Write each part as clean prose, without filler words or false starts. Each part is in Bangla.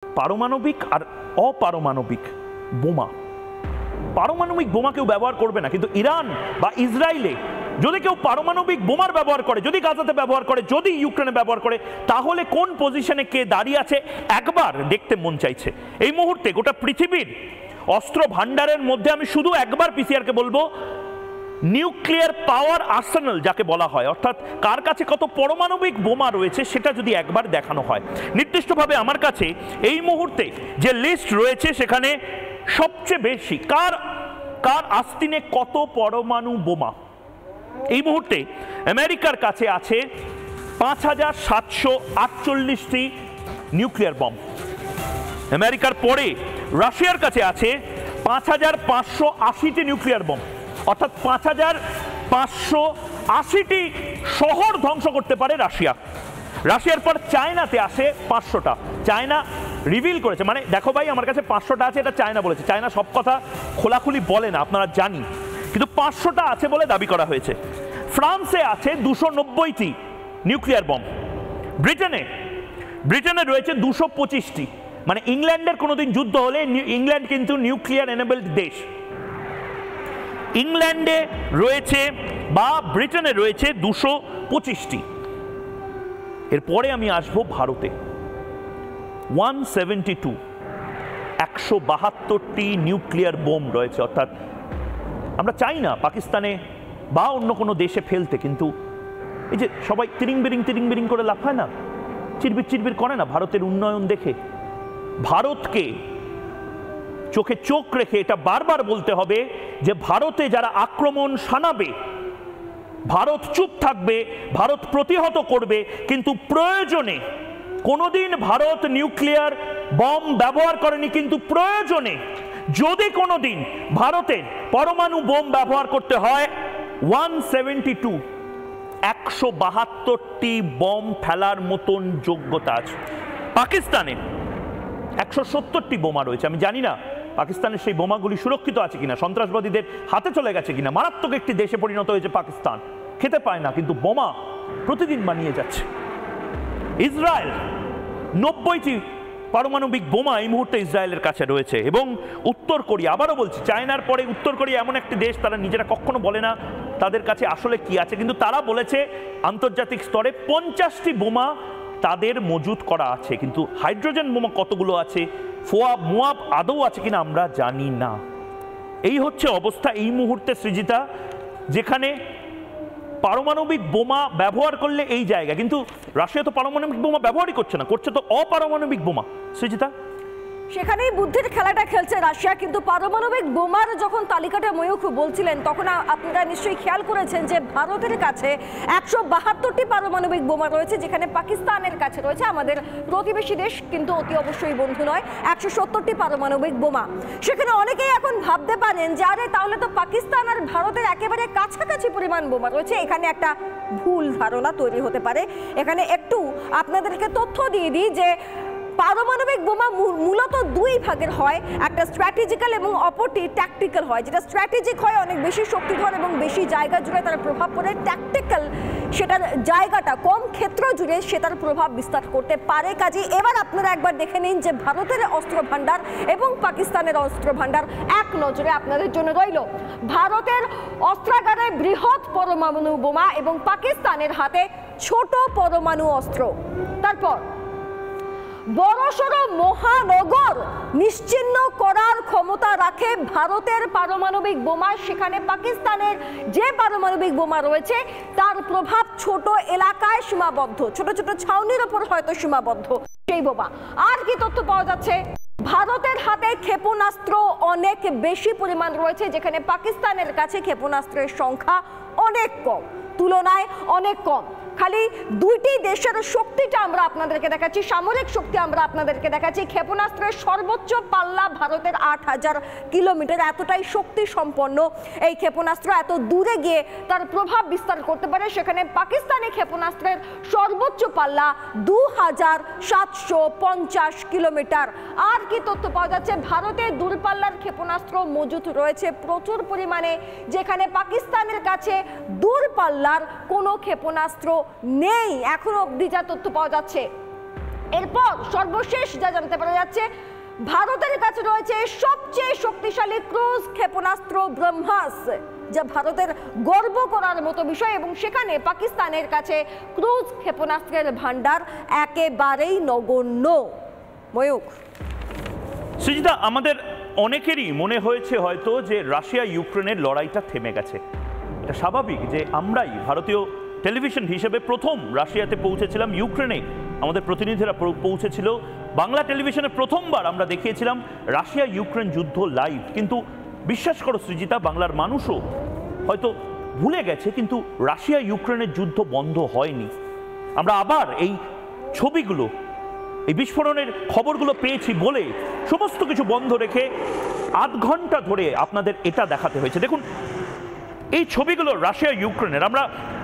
পারমাণবিক আর অপারমাণবিক বোমা, পারমাণবিক বোমা কেউ ব্যবহার করবে না, কিন্তু ইরান বা ইসরায়েলে যদি কেউ পারমাণবিক বোমার ব্যবহার করে, যদি গাজাতে ব্যবহার করে, যদি ইউক্রেনে ব্যবহার করে, তাহলে কোন পজিশনে কে দাঁড়িয়ে আছে একবার দেখতে মন চাইছে। এই মুহূর্তে গোটা পৃথিবীর অস্ত্র ভান্ডারের মধ্যে আমি শুধু একবার পিসিআরকে বলবো, নিউক্লিয়ার পাওয়ার আর্সেনাল যাকে বলা হয়, অর্থাৎ কার কাছে কত পারমাণবিক বোমা রয়েছে সেটা যদি একবার দেখানো হয়। নির্দিষ্টভাবে আমার কাছে এই মুহূর্তে যে লিস্ট রয়েছে সেখানে সবচেয়ে বেশি কার কার আস্তিনে কত পরমাণু বোমা, এই মুহূর্তে আমেরিকার কাছে আছে ৫,৭৪৮টি নিউক্লিয়ার বম। আমেরিকার পরে রাশিয়ার কাছে আছে ৫,৫৮০টি নিউক্লিয়ার বম, অর্থাৎ ৫,৫৮০টি শহর ধ্বংস করতে পারে রাশিয়া। রাশিয়ার পর চায়নাতে আসে ৫০০টা। চায়না রিভিল করেছে, মানে দেখো ভাই আমার কাছে ৫০০টা আছে, এটা চায়না বলেছে। চায়না সব কথা খোলাখুলি বলে না, আপনারা জানি, কিন্তু ৫০০টা আছে বলে দাবি করা হয়েছে। ফ্রান্সে আছে ২৯০টি নিউক্লিয়ার বম। ব্রিটেনে রয়েছে ২২৫টি, মানে ইংল্যান্ডের কোনোদিন যুদ্ধ হলে ইংল্যান্ড কিন্তু নিউক্লিয়ার এনেবলড দেশ। ইংল্যান্ডে রয়েছে বা ব্রিটেনে রয়েছে ২২৫টি। এরপরে আমি আসবো ভারতে, 172টি নিউক্লিয়ার বোম রয়েছে। অর্থাৎ আমরা চাই না পাকিস্তানে বা অন্য কোনো দেশে ফেলতে, কিন্তু এই যে সবাই তিরিং বিরিং করে লাফায় না, চিরবির করে না ভারতের উন্নয়ন দেখে। ভারতকে চোখে চোখ রেখে এটা বারবার বলতে হবে যে ভারতে যারা আক্রমণ শানাবে, ভারত চুপ থাকবে, ভারত প্রতিহত করবে, কিন্তু প্রয়োজনে কোনোদিন ভারত নিউক্লিয়ার বম ব্যবহার করেনি, কিন্তু প্রয়োজনে যদি কোনোদিন ভারতের পরমাণু বোম ব্যবহার করতে হয় 172টি বম ফেলার মতন যোগ্যতা আছে। পাকিস্তানে 170টি বোমা রয়েছে। আমি জানি না পাকিস্তানের সেই বোমাগুলি সুরক্ষিত আছে কিনা, সন্ত্রাসবাদীদের হাতে চলে গেছে কিনা। মারাত্মক একটি দেশে পরিণত হয়েছে পাকিস্তান, খেতে পায় না কিন্তু বোমা প্রতিদিন বানিয়ে যাচ্ছে। ইসরায়েল 90টি পারমাণবিক বোমা এই মুহূর্তে ইসরায়েলের কাছে রয়েছে। এবং উত্তর কোরিয়া, আবারও বলছি, চায়নার পরে উত্তর কোরিয়া এমন একটি দেশ, তারা নিজেরা কখনো বলে না তাদের কাছে আসলে কি আছে, কিন্তু তারা বলেছে আন্তর্জাতিক স্তরে 50টি বোমা তাদের মজুত করা আছে। কিন্তু হাইড্রোজেন বোমা কতগুলো আছে, মোয়াব আদৌ আছে কিনা আমরা জানি না। এই হচ্ছে অবস্থা এই মুহূর্তে সৃজিতা, যেখানে পারমাণবিক বোমা ব্যবহার করলে এই জায়গা, কিন্তু রাশিয়া তো পারমাণবিক বোমা ব্যবহারই করছে না, করছে তো অপারমাণবিক বোমা। সৃজিতা, সেখানেই বুদ্ধির খেলাটা খেলছে রাশিয়া। কিন্তু পারমাণবিক বোমার যখন তালিকাটা ময়ূখ বলছিলেন, তখন আপনারা নিশ্চয়ই খেয়াল করেছেন যে ভারতের কাছে 172টি পারমাণবিক বোমা রয়েছে, যেখানে পাকিস্তানের কাছে রয়েছে, আমাদের প্রতিবেশী দেশ কিন্তু অতি অবশ্যই বন্ধু নয়, 170টি পারমাণবিক বোমা। সেখানে অনেকেই এখন ভাবতে পারেন যে আরে তাহলে তো পাকিস্তান আর ভারতের একেবারে কাছাকাছি পরিমাণ বোমা রয়েছে। এখানে একটা ভুল ধারণা তৈরি হতে পারে। এখানে একটু আপনাদেরকে তথ্য দিয়ে দিই যে পারমাণবিক বোমা মূলত দুই ভাগের হয়, একটা স্ট্র্যাটেজিক্যাল এবং অপরটি ট্যাকটিক্যাল হয়। যেটা স্ট্র্যাটেজিক হয় অনেক বেশি শক্তিধর এবং বেশি জায়গা জুড়ে তার প্রভাব পড়ে, ট্যাকটিক্যাল সেটার জায়গাটা কম ক্ষেত্র জুড়ে সে তার প্রভাব বিস্তার করতে পারে। কাজে এবার আপনারা একবার দেখে নিন যে ভারতের অস্ত্র ভান্ডার এবং পাকিস্তানের অস্ত্র ভান্ডার এক নজরে আপনাদের জন্য রইল। ভারতের অস্ত্রাগারে বৃহৎ পরমাণু বোমা এবং পাকিস্তানের হাতে ছোট পরমাণু অস্ত্র। তারপর বড়সড় মহানগর নিশ্চিহ্ন করার ক্ষমতা রাখে ভারতের পারমাণবিক বোমা। সেখানে পাকিস্তানের যে পারমাণবিক বোমা রয়েছে তার প্রভাব ছোট এলাকায় সীমাবদ্ধ, ছোট ছোট ছাউনির ওপর হয়তো সীমাবদ্ধ সেই বোমা। আর কি তথ্য পাওয়া যাচ্ছে, ভারতের হাতে ক্ষেপণাস্ত্র অনেক বেশি পরিমাণ রয়েছে, যেখানে পাকিস্তানের কাছে ক্ষেপণাস্ত্রের সংখ্যা অনেক কম, তুলনায় অনেক কম। খালি দুইটি দেশের শক্তিটা আমরা আপনাদেরকে দেখাচ্ছি, সামরিক শক্তি আমরা আপনাদেরকে দেখাচ্ছি। ক্ষেপণাস্ত্রের সর্বোচ্চ পাল্লা ভারতের 8000 কিলোমিটার, এতটাই শক্তি সম্পন্ন এই ক্ষেপণাস্ত্র, এত দূরে গিয়ে তার প্রভাব বিস্তার করতে পারে। সেখানে পাকিস্তানি ক্ষেপণাস্ত্রের সর্বোচ্চ পাল্লা 2750 কিলোমিটার। আর কি তথ্য পাওয়া যাচ্ছে, ভারতে দূরপাল্লার ক্ষেপণাস্ত্র মজুত রয়েছে প্রচুর পরিমাণে, যেখানে পাকিস্তানের কাছে দূরপাল্লার কোনো ক্ষেপণাস্ত্র নেই এখনো অবধি যা তথ্য পাওয়া যাচ্ছে। এরপর সর্বশেষ যা জানতে পারা যাচ্ছে, ভারতের কাছে রয়েছে সবচেয়ে শক্তিশালী ক্রুজ ক্ষেপণাস্ত্র ব্রহ্মাস, যা ভারতের গর্ব করার মতো বিষয়, এবং সেখানে পাকিস্তানের কাছে ক্রুজ ক্ষেপণাস্ত্রের ভান্ডার একেবারেই নগণ্য। ময়ূক, সৃজিতা, আমাদের অনেকেরই মনে হয়েছে হয়তো যে রাশিয়া ইউক্রেনের লড়াইটা থেমে গেছে। এটা স্বাভাবিক যে আমরাই ভারতীয় টেলিভিশন হিসেবে প্রথম রাশিয়াতে পৌঁছেছিলাম, ইউক্রেনে আমাদের প্রতিনিধিরা পৌঁছেছিল। বাংলা টেলিভিশনে প্রথমবার আমরা দেখিয়েছিলাম রাশিয়া ইউক্রেন যুদ্ধ লাইভ। কিন্তু বিশ্বাস করো সৃজিতা, বাংলার মানুষও হয়তো ভুলে গেছে, কিন্তু রাশিয়া ইউক্রেনের যুদ্ধ বন্ধ হয়নি। আমরা আবার এই ছবিগুলো, এই বিস্ফোরণের খবরগুলো পেয়েছি বলে সমস্ত কিছু বন্ধ রেখে আধ ঘন্টা ধরে আপনাদের এটা দেখাতে হয়েছে। দেখুন এই ছবিগুলো রাশিয়া ইউক্রেনের,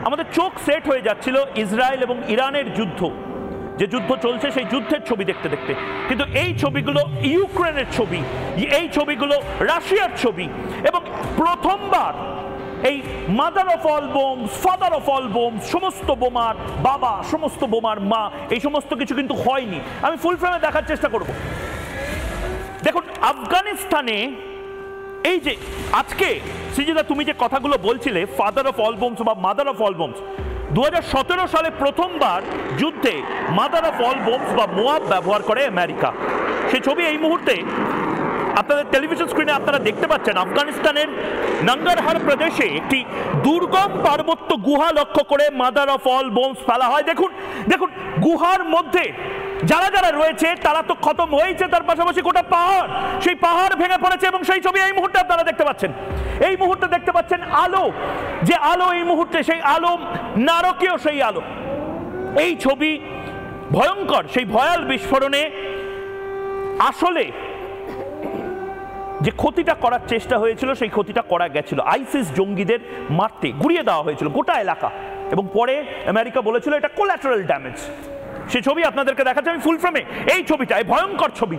আমাদের চোখ সেট হয়ে যাচ্ছিল ইসরায়েল এবং ইরানের যুদ্ধ, যে যুদ্ধ চলছে সেই যুদ্ধের ছবি দেখতে দেখতে, কিন্তু এই ছবিগুলো ইউক্রেনের ছবি, এই ছবিগুলো রাশিয়ার ছবি। এবং প্রথমবার এই mother of all bombs, father of all bombs, সমস্ত বোমার বাবা, সমস্ত বোমার মা, এই সমস্ত কিছু কিন্তু হয়নি। আমি ফুল ফ্রেমে দেখার চেষ্টা করব। দেখুন আফগানিস্তানে এই যে আজকে সৃজিতা তুমি যে কথাগুলো বলছিলে, ফাদার অফ অল বোমস বা মাদার অফ অল বোমস, 2017 সালে প্রথমবার যুদ্ধে মাদার অফ অল বোমস বা মোয়াব ব্যবহার করে আমেরিকা। সেই ছবি এই মুহূর্তে আপনাদের টেলিভিশন স্ক্রিনে আপনারা দেখতে পাচ্ছেন। আফগানিস্তানের নাঙ্গারহার প্রদেশে একটি দুর্গম পার্বত্য গুহা লক্ষ্য করে মাদার অফ অল বোমস ফেলা হয়। দেখুন দেখুন গুহার মধ্যে যারা যারা রয়েছে তারা তো খতম হয়েছে, তার পাশাপাশি গোটা পাহাড়, সেই পাহাড় ভেঙে পড়েছে। এবং সেই ছবি এই মুহূর্তে আপনারা দেখতে পাচ্ছেন। এই মুহূর্তে দেখতে পাচ্ছেন আলো, যে আলো এই মুহূর্তে, সেই আলো নারকীয় সেই আলো। এই ছবি ভয়ঙ্কর, সেই ভয়াল বিস্ফোরণে আসলে যে ক্ষতিটা করার চেষ্টা হয়েছিল সেই ক্ষতিটা করা গেছিল। আইসিস জঙ্গিদের মারতে গুড়িয়ে দেওয়া হয়েছিল গোটা এলাকা, এবং পরে আমেরিকা বলেছিল এটা কোল্যাটারাল ড্যামেজ। সেই ছবি আপনাদেরকে দেখাচ্ছি আমি ফুল ফ্রেমে। এই ছবিটা, এই ভয়ঙ্কর ছবি,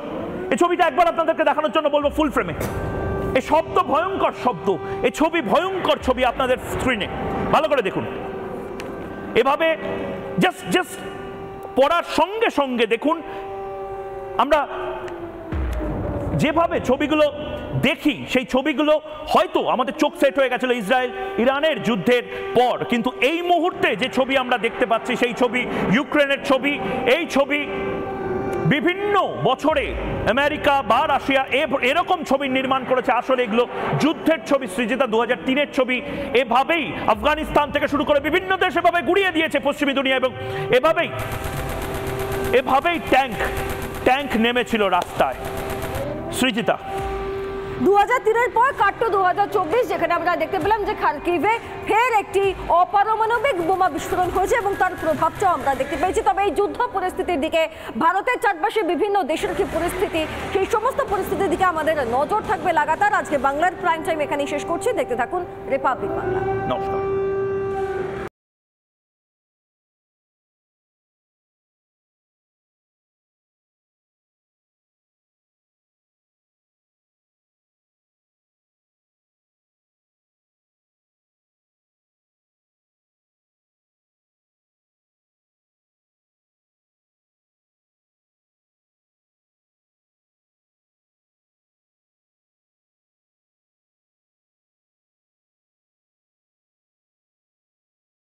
এই ছবিটা একবার আপনাদেরকে দেখানোর জন্য বলবো ফুল ফ্রেমে। এই শব্দ ভয়ঙ্কর শব্দ, এই ছবি ভয়ঙ্কর ছবি আপনাদের স্ক্রিনে ভালো করে দেখুন। এভাবে জাস্ট পড়ার সঙ্গে সঙ্গে দেখুন আমরা যেভাবে ছবিগুলো দেখি, সেই ছবিগুলো হয়তো আমাদের চোখ সেট হয়ে গেছিল ইসরায়েল ইরানের যুদ্ধের পর, কিন্তু এই মুহূর্তে যে ছবি আমরা দেখতে পাচ্ছি সেই ছবি ইউক্রেনের ছবি। এই ছবি বিভিন্ন বছরে আমেরিকা বা রাশিয়া এরকম ছবি নির্মাণ করেছে। আসলে এগুলো যুদ্ধের ছবি সৃজিতা, 2003-এর ছবি। এভাবেই আফগানিস্তান থেকে শুরু করে বিভিন্ন দেশ এভাবে গুড়িয়ে দিয়েছে পশ্চিমী দুনিয়া, এবং এভাবেই ট্যাঙ্ক নেমেছিল রাস্তায়। সৃজিতা, 2003-এর পর কাট্টো 2024, যেখানে আমরা দেখতে পেলাম যে খার্কিভে ফের একটি অপারমাণবিক বোমা বিস্ফোরণ হয়েছে এবং তার প্রভাবটাও আমরা দেখতে পেয়েছি। তবে এই যুদ্ধ পরিস্থিতির দিকে, ভারতের চারপাশে বিভিন্ন দেশের কি পরিস্থিতি, সেই সমস্ত পরিস্থিতির দিকে আমাদের নজর থাকবে লাগাতার। আজকে বাংলার প্রাইম টাইম এখানেই শেষ করছি। দেখতে থাকুন রিপাবলিক বাংলা। নমস্কার।